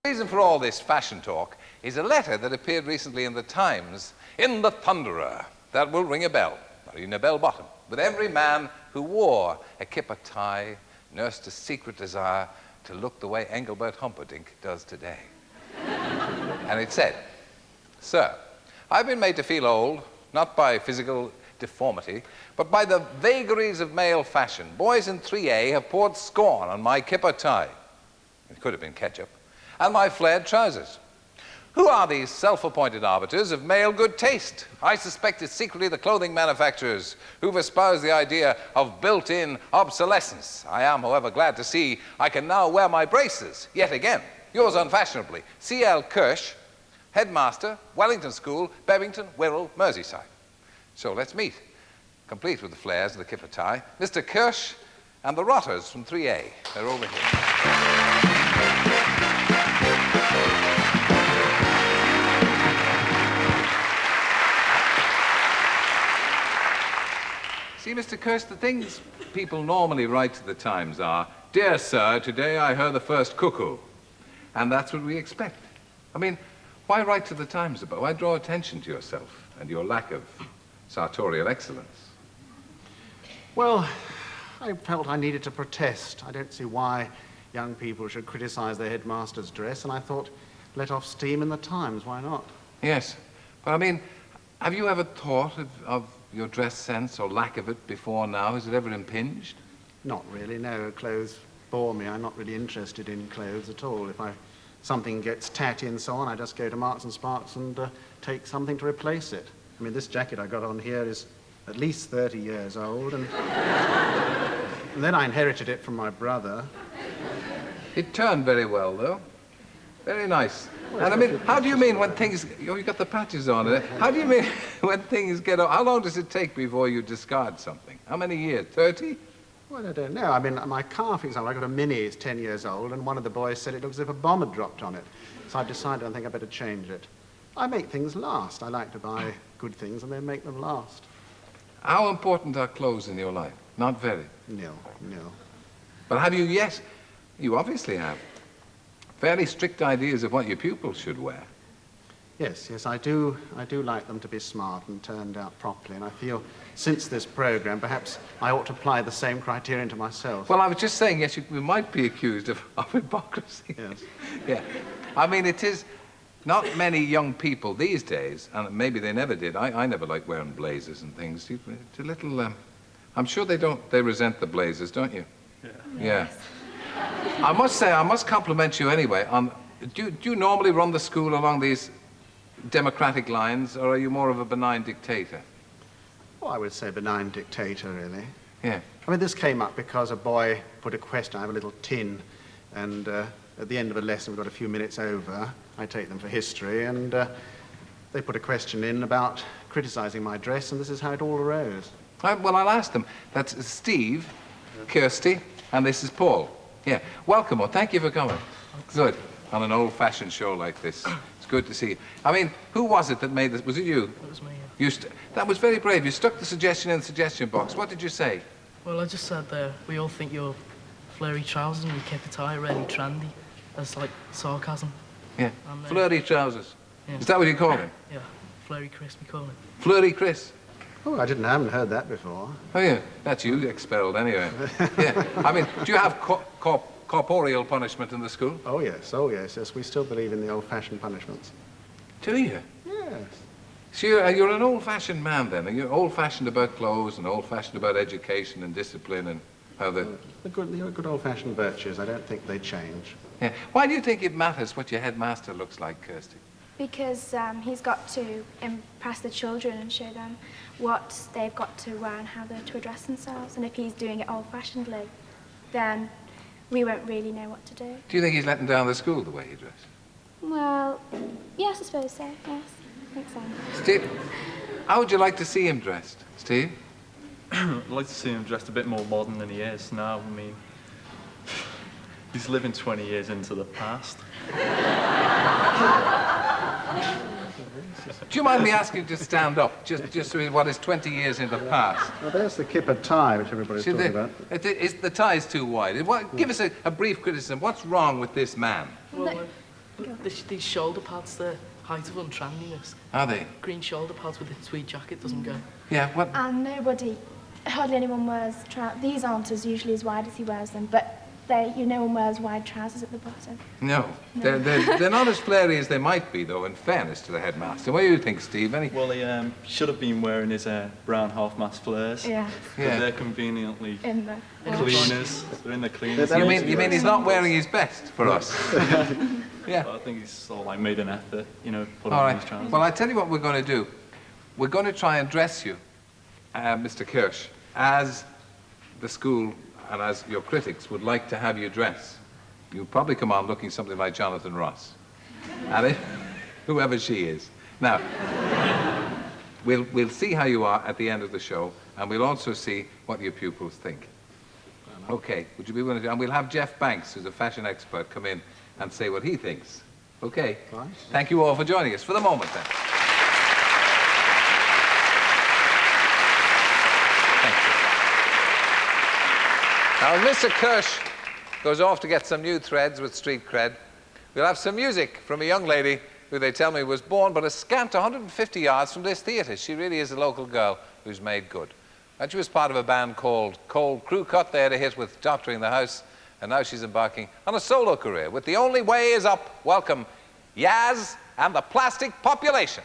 The reason for all this fashion talk is a letter that appeared recently in the Times, in the Thunderer. That will ring a bell, or even a bell bottom, with every man who wore a kipper tie, nursed a secret desire to look the way Engelbert Humperdinck does today. And it said, "Sir, I've been made to feel old, not by physical deformity, but by the vagaries of male fashion. Boys in 3A have poured scorn on my kipper tie," it could have been ketchup, "and my flared trousers. Who are these self-appointed arbiters of male good taste? I suspect it's secretly the clothing manufacturers who've espoused the idea of built-in obsolescence. I am, however, glad to see I can now wear my braces, yet again. Yours unfashionably, C.L. Kirsch, Headmaster, Wellington School, Bevington, Wirral, Merseyside." So let's meet, complete with the flares and the kipper tie, Mr. Kirsch and the Rotters from 3A. They're over here. See, Mr. Kirsch, the things people normally write to the Times are, "Dear sir, today I heard the first cuckoo." And that's what we expect. I mean, why write to the Times about? Why draw attention to yourself and your lack of sartorial excellence? Well, I felt I needed to protest. I don't see why young people should criticize their headmaster's dress, and I thought, let off steam in the Times, why not? Yes, but I mean, have you ever thought of your dress sense or lack of it before now? Has it ever impinged? Not really, no. Clothes bore me. I'm not really interested in clothes at all. If something gets tatty and so on, I just go to Marks and Sparks and take something to replace it. I mean, this jacket I got on here is at least 30 years old, and then I inherited it from my brother. It turned very well, though. Very nice. And I mean, how do you mean when things... Oh, you got the patches on it. How do you mean when things get... How long does it take before you discard something? How many years? 30? Well, I don't know. I mean, my car, for example, I got a Mini, it's 10 years old, and one of the boys said it looks as if a bomb had dropped on it. So I've decided I think I better change it. I make things last. I like to buy good things and then make them last. How important are clothes in your life? Not very. No. But have you yet... You obviously have fairly strict ideas of what your pupils should wear. Yes, I do like them to be smart and turned out properly, and I feel since this program, perhaps I ought to apply the same criterion to myself. Well, I was just saying, yes, we might be accused of hypocrisy. Yes. Yeah. I mean, it is not many young people these days, and maybe they never did. I never liked wearing blazers and things. It's a little, I'm sure they resent the blazers, don't you? Yeah. Yeah. I must say, I must compliment you anyway. Do you normally run the school along these democratic lines, or are you more of a benign dictator? Well, I would say benign dictator, really. Yeah. I mean, this came up because a boy put a question. I have a little tin, and at the end of a lesson, we've got a few minutes over. I take them for history, and they put a question in about criticizing my dress, and this is how it all arose. Well, I'll ask them. That's Steve, Kirsty, and this is Paul. Yeah. Welcome, or thank you for coming. Good. On an old-fashioned show like this. It's good to see you. I mean, who was it that made this? Was it you? It was me, You that was very brave. You stuck the suggestion in the suggestion box. What did you say? Well, I just said we all think your flurry trousers and your kipper tie are really trendy. That's like sarcasm. Yeah. And, Flurry trousers. Yeah. Is that what you call him? Yeah, Flurry Chris, we call it. Flurry Chris. Oh, I haven't heard that before. Oh, yeah. That's you expelled anyway. Yeah. I mean, do you have corporeal punishment in the school? Oh, yes. We still believe in the old-fashioned punishments. Do you? Yes. So you're an old-fashioned man, then. You're old-fashioned about clothes and old-fashioned about education and discipline and how the good old-fashioned virtues, I don't think they change. Yeah. Why do you think it matters what your headmaster looks like, Kirsty? Because he's got to impress the children and show them what they've got to wear and how they're to address themselves. And if he's doing it old-fashionedly, then we won't really know what to do. Do you think he's letting down the school the way he dresses? Well, yes, I suppose so, yes. I think so. Steve, how would you like to see him dressed, Steve? I'd like to see him dressed a bit more modern than he is now. I mean, he's living 20 years into the past. Do you mind me asking you to stand up, just what is 20 years in the past? Well, there's the kipper tie, which everybody's talking about. The tie is too wide. Give us a brief criticism. What's wrong with this man? Well, These shoulder pads, the height of untrendiness. Are they? Green shoulder pads with a tweed jacket doesn't go. Yeah, what? And hardly anyone wears these aren't usually as wide as he wears them, but no one wears wide trousers at the bottom. No. They're not as flary as they might be, though, in fairness to the headmaster. What do you think, Steve? Well, he should have been wearing his brown half-mast flares. Yeah. But Yeah. they're conveniently In the cleaners. They're in the cleaners. They're You mean he's not wearing his best for us? Yeah. But I think he's sort of like made an effort, you know, put All on right. these trousers. Well, I tell you what we're going to do. We're going to try and dress you, Mr. Kirsch, as the school and as your critics would like to have you dress. You'll probably come on looking something like Jonathan Ross. And whoever she is. Now, we'll see how you are at the end of the show, and we'll also see what your pupils think. Okay, would you be willing to? And we'll have Jeff Banks, who's a fashion expert, come in and say what he thinks. Okay? Right. Thank you all for joining us. For the moment, then. Thank you. Now, Mr. Kirsch goes off to get some new threads with Street Cred. We'll have some music from a young lady who they tell me was born but a scant 150 yards from this theatre. She really is a local girl who's made good. And she was part of a band called Cold Crew Cut. They had a hit with Doctoring the House, and now she's embarking on a solo career with The Only Way Is Up. Welcome, Yaz and the Plastic Population.